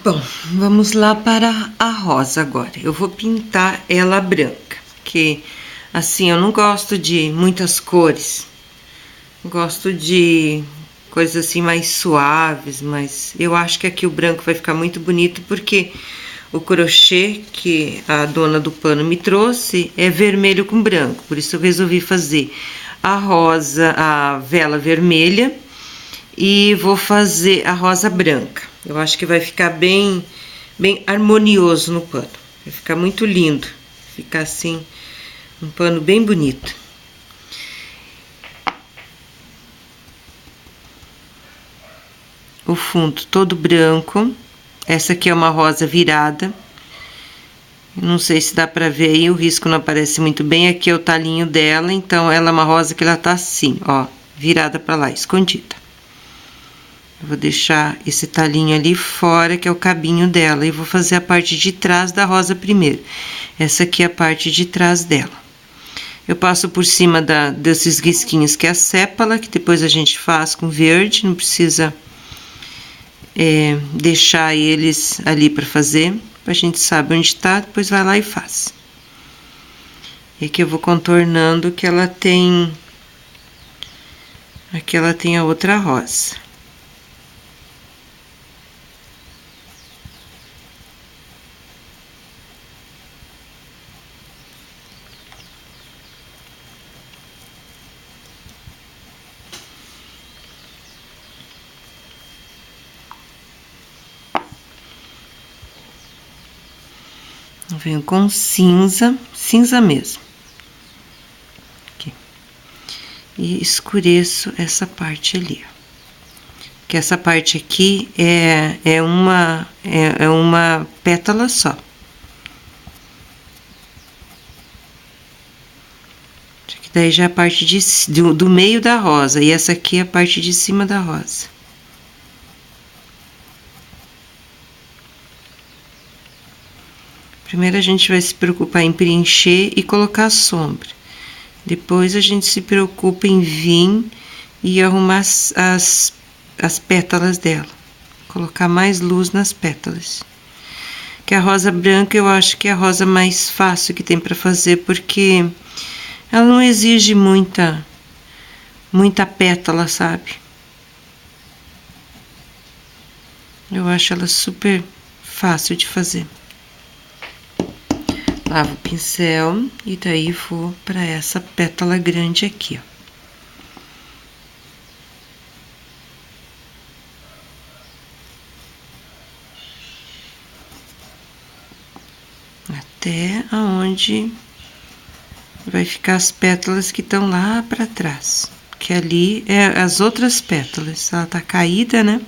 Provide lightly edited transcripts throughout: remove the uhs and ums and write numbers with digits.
Bom, vamos lá para a rosa agora. Eu vou pintar ela branca, porque assim eu não gosto de muitas cores. Gosto de coisas assim mais suaves, mas eu acho que aqui o branco vai ficar muito bonito porque o crochê que a dona do pano me trouxe é vermelho com branco, por isso eu resolvi fazer a rosa, a vela vermelha e vou fazer a rosa branca. Eu acho que vai ficar bem harmonioso no pano. Vai ficar muito lindo. Ficar assim, um pano bem bonito. O fundo todo branco. Essa aqui é uma rosa virada. Não sei se dá pra ver aí, o risco não aparece muito bem. Aqui é o talinho dela, então ela é uma rosa que ela tá assim, ó, virada pra lá, escondida. Eu vou deixar esse talinho ali fora, que é o cabinho dela, e vou fazer a parte de trás da rosa primeiro. Essa aqui é a parte de trás dela. Eu passo por cima desses risquinhos, que é a sépala, que depois a gente faz com verde, não precisa deixar eles ali para fazer. A gente sabe onde tá, depois vai lá e faz. E aqui eu vou contornando que ela tem... Aqui ela tem a outra rosa. Eu venho com cinza, cinza mesmo. Aqui. E escureço essa parte ali, ó. Que essa parte aqui é uma pétala só. Que daí já é a parte do meio da rosa, e essa aqui é a parte de cima da rosa. Primeiro a gente vai se preocupar em preencher e colocar a sombra. Depois a gente se preocupa em vir e arrumar as pétalas dela. Colocar mais luz nas pétalas. Que a rosa branca eu acho que é a rosa mais fácil que tem para fazer, porque ela não exige muita pétala, sabe? Eu acho ela super fácil de fazer. Lavo o pincel e daí vou para essa pétala grande aqui, ó. Até aonde vai ficar as pétalas que estão lá para trás. Que ali é as outras pétalas. Ela tá caída, né?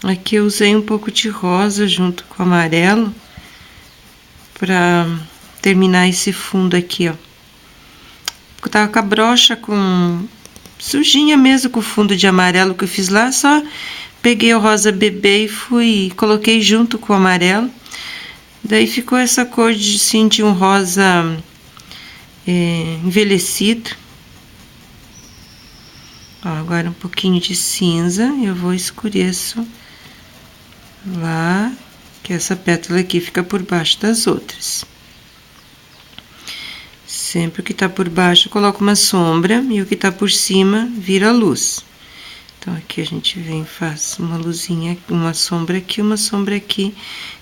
Aqui eu usei um pouco de rosa junto com amarelo para terminar esse fundo aqui, ó. Eu tava com a brocha sujinha mesmo com o fundo de amarelo que eu fiz lá, só peguei o rosa bebê e coloquei junto com o amarelo. Daí ficou essa cor de um rosa envelhecido. Ó, agora um pouquinho de cinza, eu vou escureço lá, que essa pétala aqui fica por baixo das outras. Sempre o que tá por baixo eu coloco uma sombra e o que tá por cima vira luz. Então aqui a gente vem e faz uma luzinha, uma sombra aqui,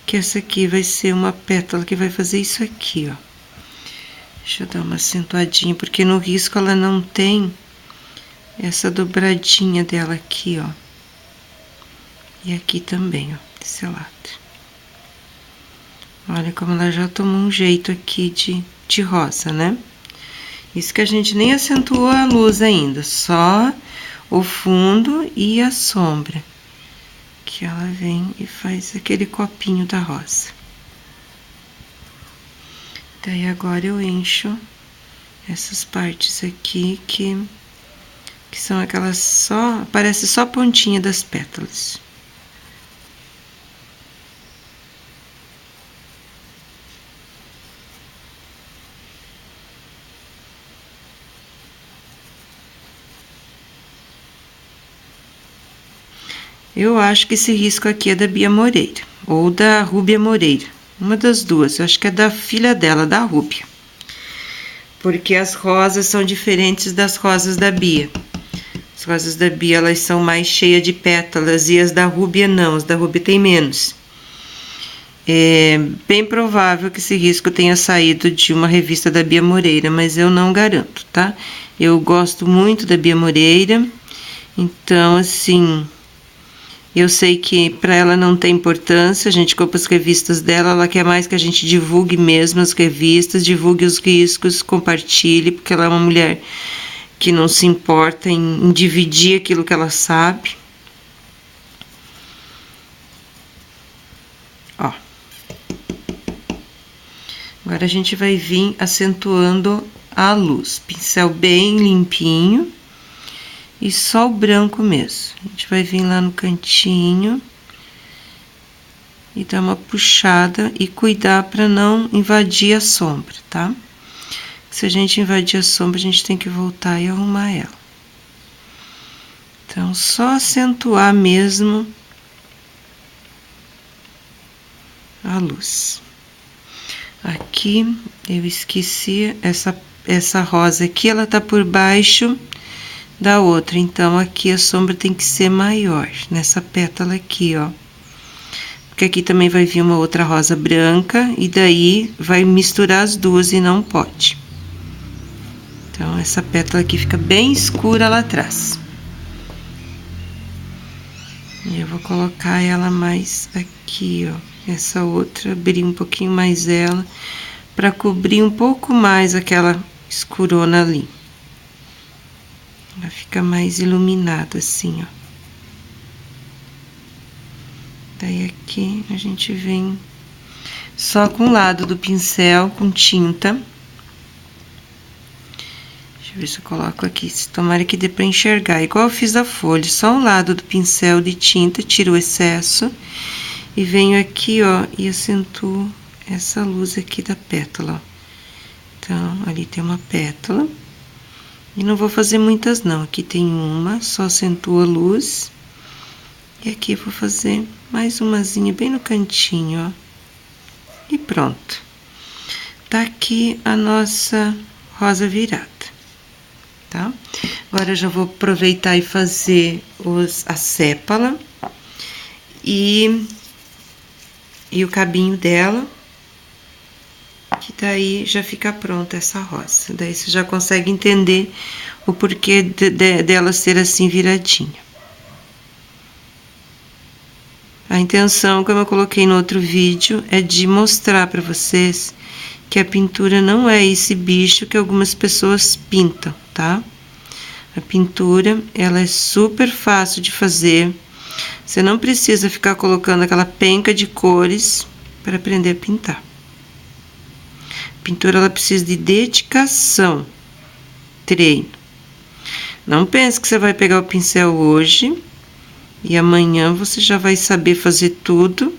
que essa aqui vai ser uma pétala que vai fazer isso aqui, ó. Deixa eu dar uma acentuadinha, porque no risco ela não tem essa dobradinha dela aqui, ó. E aqui também, ó, desse lado. Olha como ela já tomou um jeito aqui de rosa, né? Isso que a gente nem acentuou a luz ainda, só o fundo e a sombra. Que ela vem e faz aquele copinho da rosa. Daí agora eu encho essas partes aqui que que são aquelas só, parece só a pontinha das pétalas. Eu acho que esse risco aqui é da Bia Moreira, ou da Rúbia Moreira, uma das duas, eu acho que é da filha dela, da Rúbia. Porque as rosas são diferentes das rosas da Bia. As rosas da Bia, elas são mais cheias de pétalas e as da Rúbia não, as da Rúbia tem menos. É bem provável que esse risco tenha saído de uma revista da Bia Moreira, mas eu não garanto, tá? Eu gosto muito da Bia Moreira, então, assim, eu sei que para ela não tem importância, a gente compra as revistas dela, ela quer mais que a gente divulgue mesmo as revistas, divulgue os riscos, compartilhe, porque ela é uma mulher que não se importa em dividir aquilo que ela sabe. Ó. Agora a gente vai vir acentuando a luz. Pincel bem limpinho e só o branco mesmo. A gente vai vir lá no cantinho e dar uma puxada e cuidar para não invadir a sombra, tá? Se a gente invadir a sombra, a gente tem que voltar e arrumar ela. Então, só acentuar mesmo a luz. Aqui, eu esqueci, essa rosa aqui, ela tá por baixo da outra. Então, aqui a sombra tem que ser maior, nessa pétala aqui, ó. Porque aqui também vai vir uma outra rosa branca, e daí vai misturar as duas e não pode. Então, essa pétala aqui fica bem escura lá atrás. E eu vou colocar ela mais aqui, ó. Essa outra, abrir um pouquinho mais ela, para cobrir um pouco mais aquela escurona ali. Ela fica mais iluminada assim, ó. Daí aqui a gente vem só com o lado do pincel, com tinta. Deixa eu ver se eu coloco aqui, tomara que dê pra enxergar. Igual eu fiz a folha, só um lado do pincel de tinta, tiro o excesso. E venho aqui, ó, e acentuo essa luz aqui da pétala, ó. Então, ali tem uma pétala. E não vou fazer muitas, não. Aqui tem uma, só acentuo a luz. E aqui vou fazer mais umazinha bem no cantinho, ó. E pronto. Tá aqui a nossa rosa virada, tá? Agora eu já vou aproveitar e fazer a sépala e o cabinho dela, que daí já fica pronta essa rosa. Daí você já consegue entender o porquê dela ser assim viradinha. A intenção, como eu coloquei no outro vídeo, é de mostrar para vocês que a pintura não é esse bicho que algumas pessoas pintam, tá? A pintura, ela é super fácil de fazer. Você não precisa ficar colocando aquela penca de cores para aprender a pintar. A pintura, ela precisa de dedicação, treino. Não pense que você vai pegar o pincel hoje e amanhã você já vai saber fazer tudo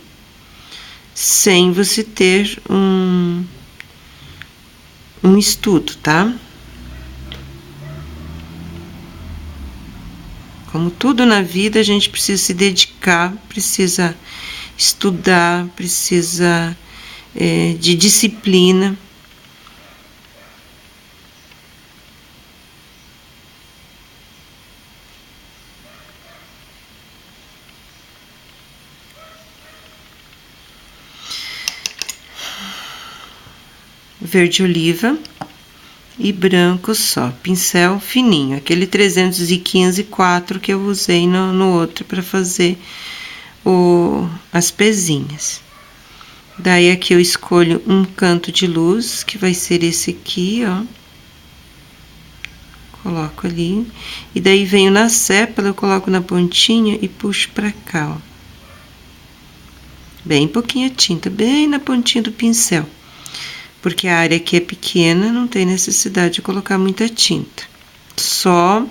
sem você ter um estudo, tá? Como tudo na vida, a gente precisa se dedicar, precisa estudar, precisa de disciplina. Verde oliva e branco só, pincel fininho, aquele 315/4 que eu usei no outro para fazer as pezinhas. Daí aqui eu escolho um canto de luz, que vai ser esse aqui, ó. Coloco ali, e daí venho na sépala, eu coloco na pontinha e puxo pra cá, ó. Bem pouquinha tinta, bem na pontinha do pincel. Porque a área aqui é pequena, não tem necessidade de colocar muita tinta. Só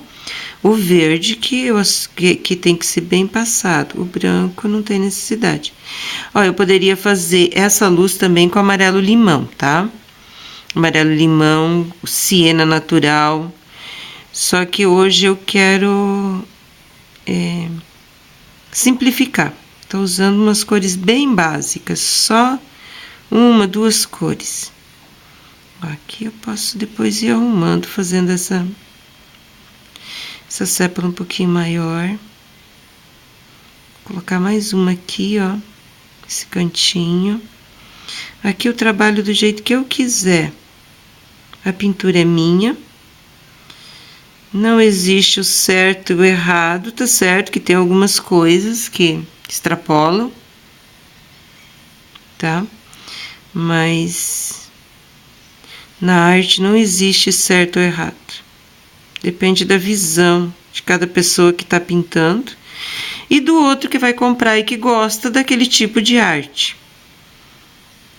O verde que tem que ser bem passado, o branco não tem necessidade. Ó, eu poderia fazer essa luz também com amarelo limão, tá? Amarelo limão, siena natural. Só que hoje eu quero simplificar. Tô usando umas cores bem básicas, só uma, duas cores. Aqui eu posso depois ir arrumando, fazendo essa sépala um pouquinho maior. Vou colocar mais uma aqui, ó, esse cantinho. Aqui eu trabalho do jeito que eu quiser. A pintura é minha. Não existe o certo e o errado, tá certo que tem algumas coisas que extrapolam, tá? Mas na arte não existe certo ou errado. Depende da visão de cada pessoa que está pintando e do outro que vai comprar e que gosta daquele tipo de arte.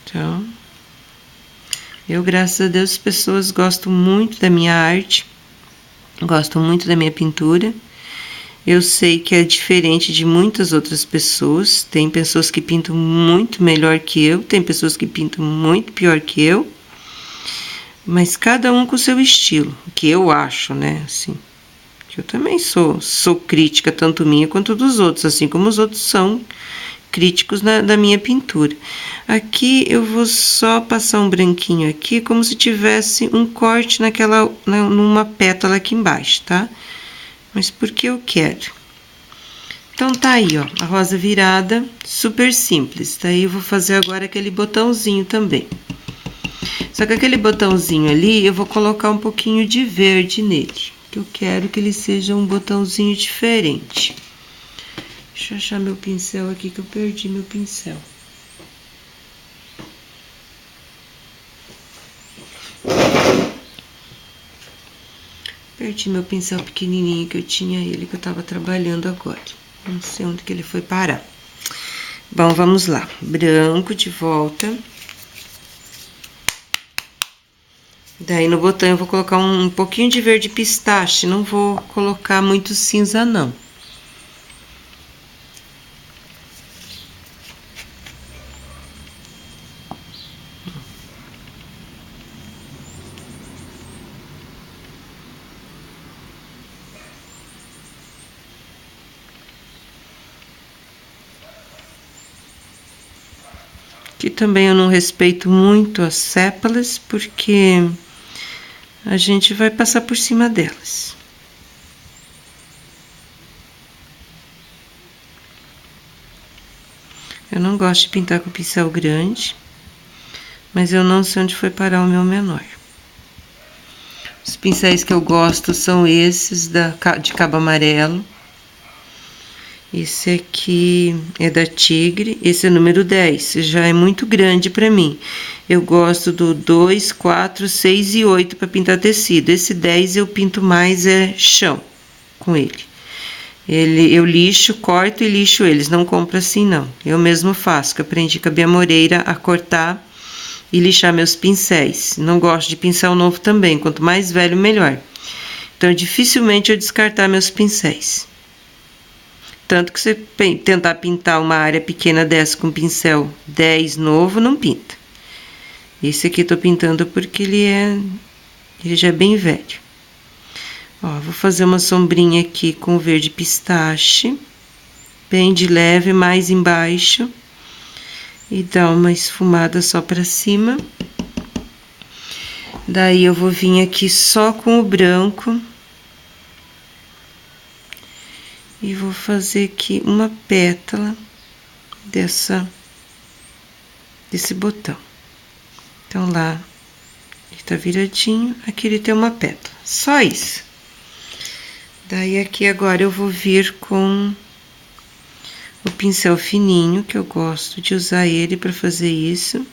Então, eu, graças a Deus, as pessoas gostam muito da minha arte, gostam muito da minha pintura. Eu sei que é diferente de muitas outras pessoas. Tem pessoas que pintam muito melhor que eu, tem pessoas que pintam muito pior que eu. Mas cada um com o seu estilo, o que eu acho, né? Assim, que eu também sou crítica, tanto minha quanto dos outros, assim como os outros são críticos da minha pintura. Aqui eu vou só passar um branquinho aqui, como se tivesse um corte numa pétala aqui embaixo, tá? Mas porque eu quero. Então tá aí, ó, a rosa virada, super simples. Daí eu vou fazer agora aquele botãozinho também. Só que aquele botãozinho ali, eu vou colocar um pouquinho de verde nele, que eu quero que ele seja um botãozinho diferente. Deixa eu achar meu pincel aqui, que eu perdi meu pincel. Perdi meu pincel pequenininho, que eu tinha ele, que eu tava trabalhando agora. Não sei onde que ele foi parar. Bom, vamos lá. Branco de volta. Daí no botão eu vou colocar um pouquinho de verde pistache, não vou colocar muito cinza não. Aqui também eu não respeito muito as sépalas, porque a gente vai passar por cima delas. Eu não gosto de pintar com pincel grande, mas eu não sei onde foi parar o meu menor. Os pincéis que eu gosto são esses de cabo amarelo. Esse aqui é da Tigre, esse é o número 10, já é muito grande para mim. Eu gosto do 2, 4, 6 e 8 para pintar tecido. Esse 10 eu pinto mais chão com ele. Eu lixo, corto e lixo eles, não compro assim não. Eu mesmo faço, que eu aprendi com a Bia Moreira a cortar e lixar meus pincéis. Não gosto de pincel novo também, quanto mais velho melhor. Então dificilmente eu descartar meus pincéis. Tanto que você tentar pintar uma área pequena dessa com pincel 10 novo, não pinta. Esse aqui eu tô pintando porque ele já é bem velho. Ó, vou fazer uma sombrinha aqui com verde pistache, bem de leve, mais embaixo. E dar uma esfumada só pra cima. Daí eu vou vir aqui só com o branco. E vou fazer aqui uma pétala desse botão. Então, lá ele tá viradinho, aqui ele tem uma pétala, só isso. Daí, aqui agora eu vou vir com o pincel fininho, que eu gosto de usar ele para fazer isso.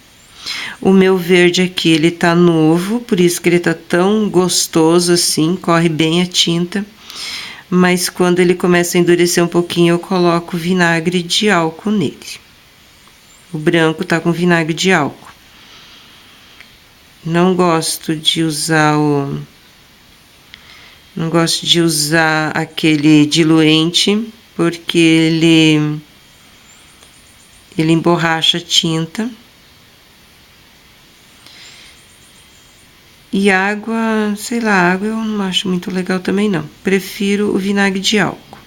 O meu verde aqui, ele tá novo, por isso que ele tá tão gostoso assim, corre bem a tinta. Mas quando ele começa a endurecer um pouquinho, eu coloco vinagre de álcool nele. O branco tá com vinagre de álcool. Não gosto de usar Não gosto de usar aquele diluente, porque ele emborracha a tinta. E água, sei lá, água eu não acho muito legal também não. Prefiro o vinagre de álcool.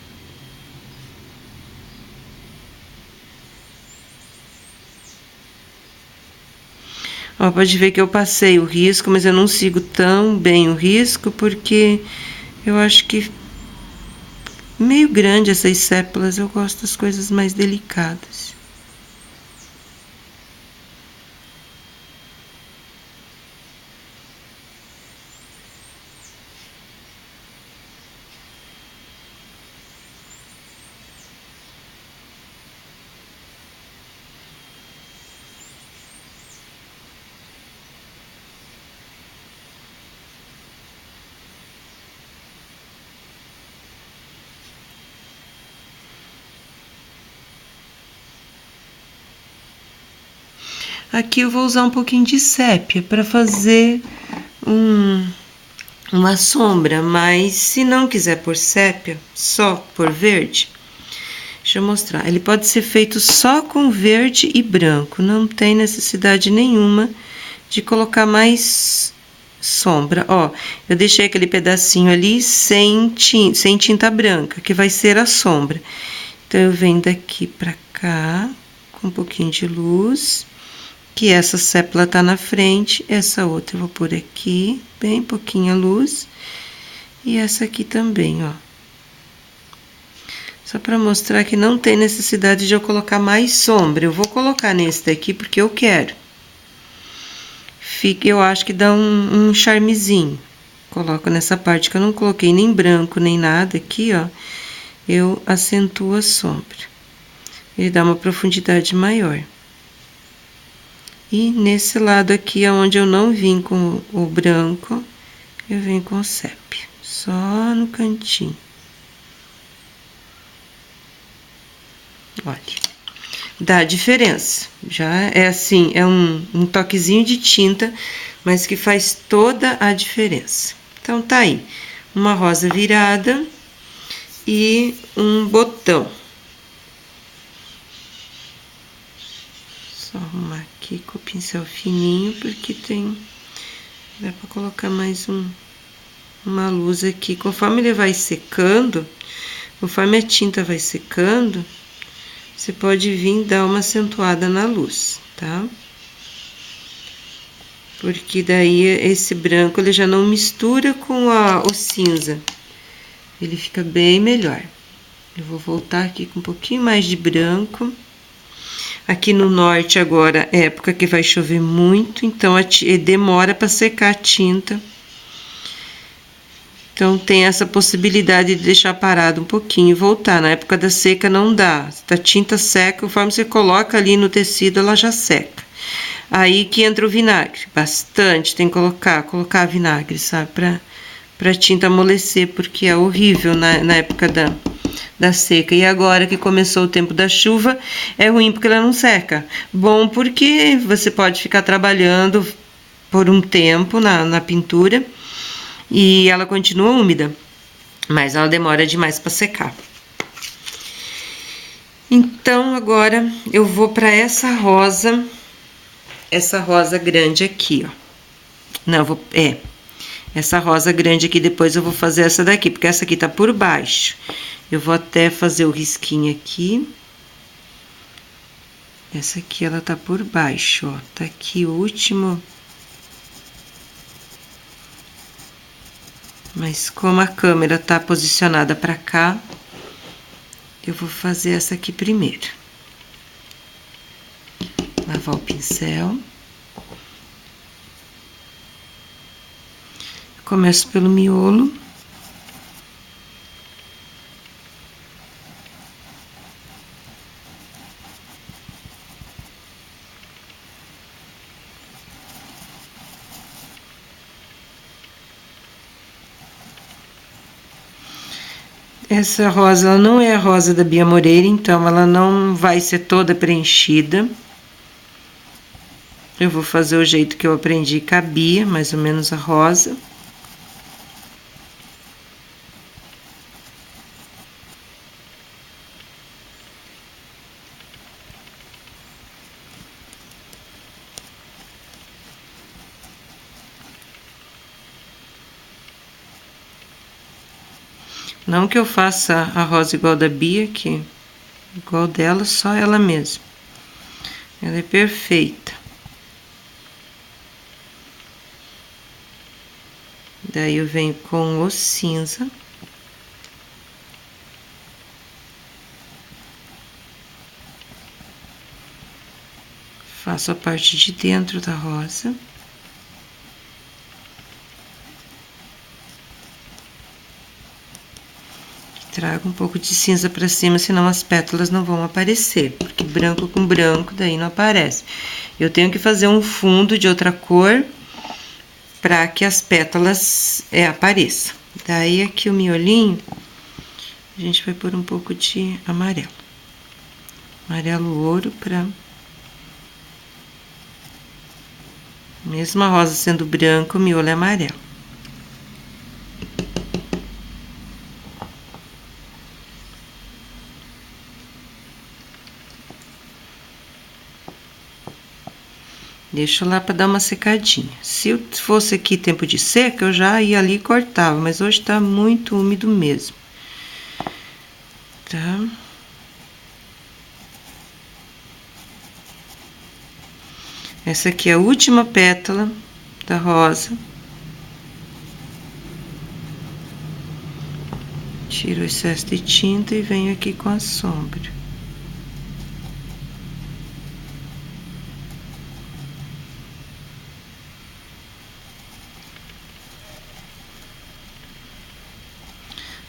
Ó, pode ver que eu passei o risco, mas eu não sigo tão bem o risco, porque eu acho que meio grande essas sépulas, eu gosto das coisas mais delicadas. Aqui eu vou usar um pouquinho de sépia para fazer uma sombra, mas se não quiser por sépia, só por verde, deixa eu mostrar. Ele pode ser feito só com verde e branco, não tem necessidade nenhuma de colocar mais sombra. Ó, eu deixei aquele pedacinho ali sem tinta branca, que vai ser a sombra. Então, eu venho daqui pra cá, com um pouquinho de luz, que essa sépula tá na frente, essa outra eu vou pôr aqui, bem pouquinha luz, e essa aqui também, ó. Só para mostrar que não tem necessidade de eu colocar mais sombra. Eu vou colocar nesse daqui porque eu quero. Eu acho que dá um charmezinho. Coloco nessa parte que eu não coloquei nem branco nem nada aqui, ó. Eu acentuo a sombra. Ele dá uma profundidade maior. E nesse lado aqui, onde eu não vim com o branco, eu venho com o sépia. Só no cantinho. Olha, dá diferença. Já é assim, é um toquezinho de tinta, mas que faz toda a diferença. Então, tá aí, uma rosa virada e um botão. Só arrumar aqui com o pincel fininho, porque dá pra colocar mais uma luz aqui. Conforme ele vai secando, conforme a tinta vai secando, você pode vir dar uma acentuada na luz, tá? Porque daí esse branco ele já não mistura com o cinza. Ele fica bem melhor. Eu vou voltar aqui com um pouquinho mais de branco. Aqui no norte agora é época que vai chover muito, então demora para secar a tinta. Então, tem essa possibilidade de deixar parado um pouquinho e voltar. Na época da seca não dá. A tinta seca, conforme você coloca ali no tecido, ela já seca. Aí que entra o vinagre. Bastante, tem que colocar vinagre, sabe? Pra tinta amolecer, porque é horrível na época da seca. E agora que começou o tempo da chuva, é ruim porque ela não seca. Bom porque você pode ficar trabalhando por um tempo na pintura, e ela continua úmida, mas ela demora demais para secar. Então, agora eu vou para essa rosa grande aqui, ó. Não, essa rosa grande aqui, depois eu vou fazer essa daqui, porque essa aqui tá por baixo. Eu vou até fazer o risquinho aqui. Essa aqui, ela tá por baixo, ó. Tá aqui o último. Mas como a câmera tá posicionada para cá, eu vou fazer essa aqui primeiro. Lavar o pincel. Começo pelo miolo. Essa rosa, ela não é a rosa da Bia Moreira, então ela não vai ser toda preenchida. Eu vou fazer o jeito que eu aprendi com a Bia, mais ou menos a rosa. Não que eu faça a rosa igual da Bia, que igual dela, só ela mesma. Ela é perfeita. Daí eu venho com o cinza. Faço a parte de dentro da rosa. Trago um pouco de cinza para cima, senão as pétalas não vão aparecer, porque branco com branco daí não aparece. Eu tenho que fazer um fundo de outra cor para que as pétalas apareçam. Daí aqui o miolinho, a gente vai pôr um pouco de amarelo. Amarelo ouro para... Mesmo a rosa sendo branca, o miolo é amarelo. Deixo lá para dar uma secadinha. Se fosse aqui tempo de seca, eu já ia ali e cortava, mas hoje tá muito úmido mesmo. Tá? Essa aqui é a última pétala da rosa. Tiro o excesso de tinta e venho aqui com a sombra.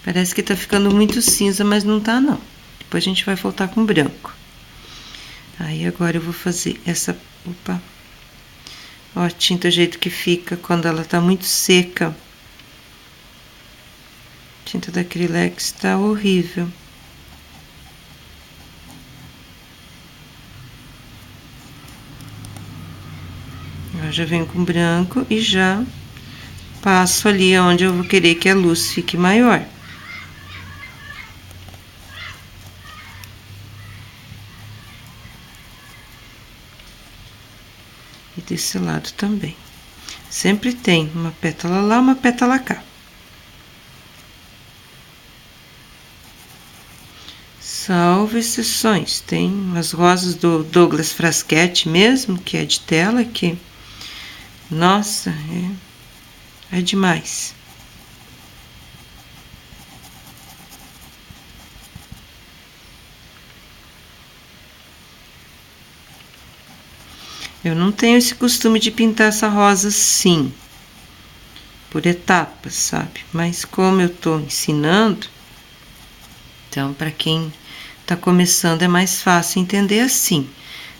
Parece que tá ficando muito cinza, mas não tá não. Depois a gente vai voltar com branco. Aí agora eu vou fazer essa... Opa! Ó, a tinta, o jeito que fica quando ela tá muito seca. A tinta da Acrylex tá horrível. Eu já venho com branco e já passo ali onde eu vou querer que a luz fique maior. E desse lado também. Sempre tem uma pétala lá, uma pétala cá. Salvo exceções. Tem umas rosas do Douglas Frasquetti mesmo, que é de tela, que... Nossa, é demais. Eu não tenho esse costume de pintar essa rosa assim, por etapas, sabe? Mas como eu tô ensinando, então para quem tá começando é mais fácil entender assim,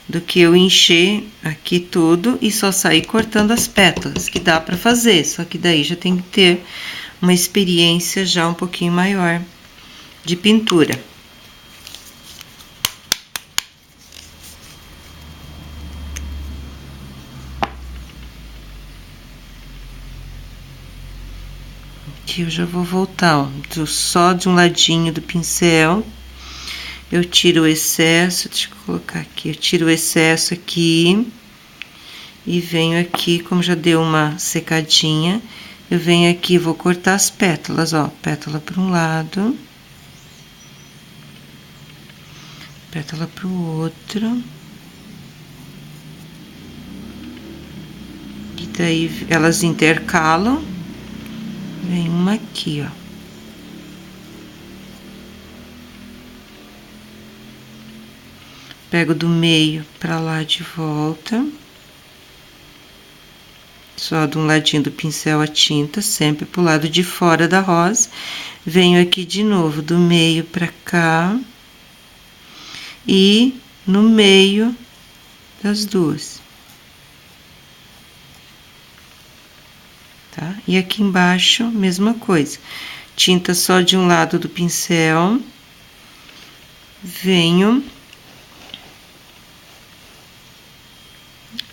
do que eu encher aqui tudo e só sair cortando as pétalas, que dá para fazer, só que daí já tem que ter uma experiência já um pouquinho maior de pintura. Aqui eu já vou voltar, ó, só de um ladinho do pincel. Eu tiro o excesso, deixa eu colocar aqui, eu tiro o excesso aqui e venho aqui, como já deu uma secadinha, eu venho aqui e vou cortar as pétalas, ó, pétala para um lado, pétala para o outro. E daí elas intercalam, vem uma aqui, ó. Pego do meio para lá de volta. Só de um ladinho do pincel a tinta, sempre pro lado de fora da rosa. Venho aqui de novo, do meio para cá. E no meio das duas. Tá? E aqui embaixo, mesma coisa. Tinta só de um lado do pincel. Venho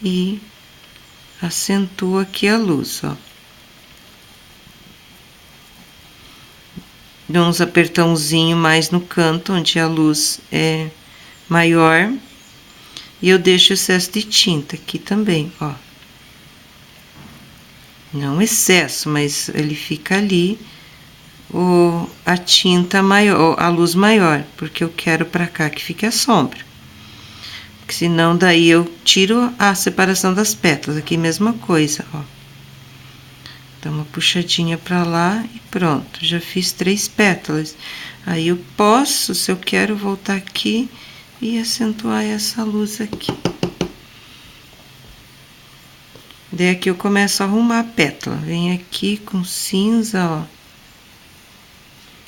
e acentuo aqui a luz, ó. Dou uns apertãozinho mais no canto, onde a luz é maior. E eu deixo excesso de tinta aqui também, ó. Não excesso, mas ele fica ali, a tinta maior, a luz maior, porque eu quero para cá que fique a sombra. Porque senão daí eu tiro a separação das pétalas. Aqui mesma coisa, ó. Dá uma puxadinha para lá e pronto, já fiz 3 pétalas. Aí eu posso, se eu quero, voltar aqui e acentuar essa luz aqui. Daí aqui eu começo a arrumar a pétala. Venho aqui com cinza, ó.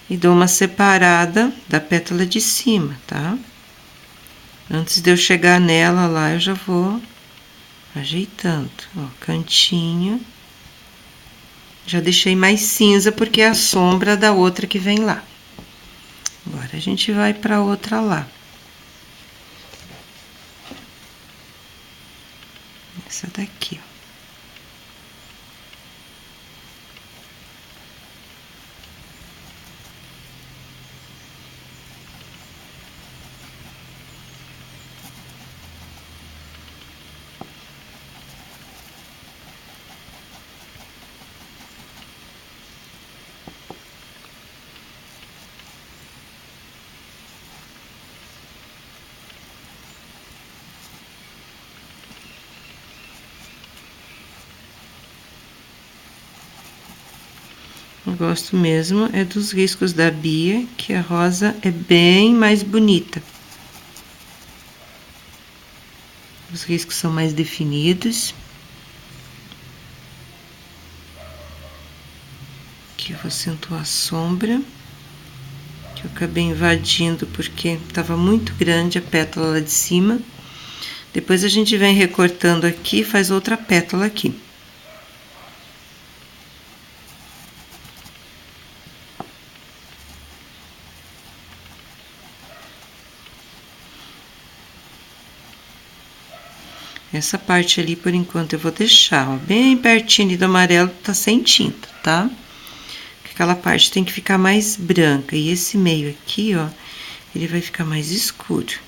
E dou uma separada da pétala de cima, tá? Antes de eu chegar nela lá, eu já vou ajeitando, ó, cantinho. Já deixei mais cinza porque é a sombra da outra que vem lá. Agora a gente vai para outra lá. Essa daqui, ó. Eu gosto mesmo é dos riscos da Bia, que a rosa é bem mais bonita. Os riscos são mais definidos. Aqui eu vou acentuar a sombra, que eu acabei invadindo porque estava muito grande a pétala lá de cima. Depois a gente vem recortando aqui e faz outra pétala aqui. Essa parte ali, por enquanto, eu vou deixar, ó, bem pertinho do amarelo, tá sem tinta, tá? Aquela parte tem que ficar mais branca. E esse meio aqui, ó, ele vai ficar mais escuro.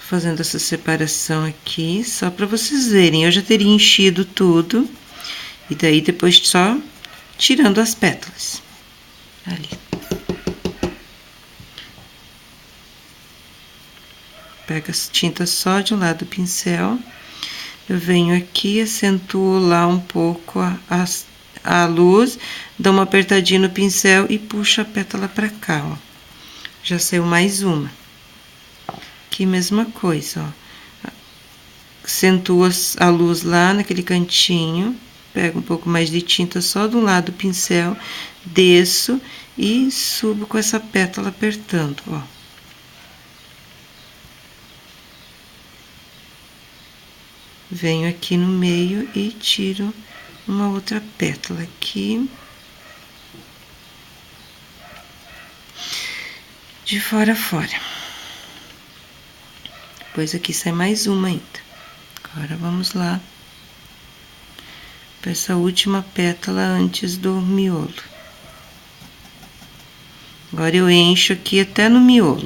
Fazendo essa separação aqui, só para vocês verem. Eu já teria enchido tudo, e daí depois só tirando as pétalas. Ali. Pega as tintas só de um lado do pincel. Eu venho aqui, acentuo lá um pouco a luz, dou uma apertadinha no pincel e puxo a pétala para cá, ó. Já saiu mais uma. Aqui, mesma coisa, ó. Acentuo a luz lá naquele cantinho, pego um pouco mais de tinta só do lado do pincel, desço e subo com essa pétala apertando, ó. Venho aqui no meio e tiro uma outra pétala aqui. De fora a fora. Depois aqui sai mais uma ainda. Agora vamos lá para essa última pétala antes do miolo. Agora eu encho aqui até no miolo.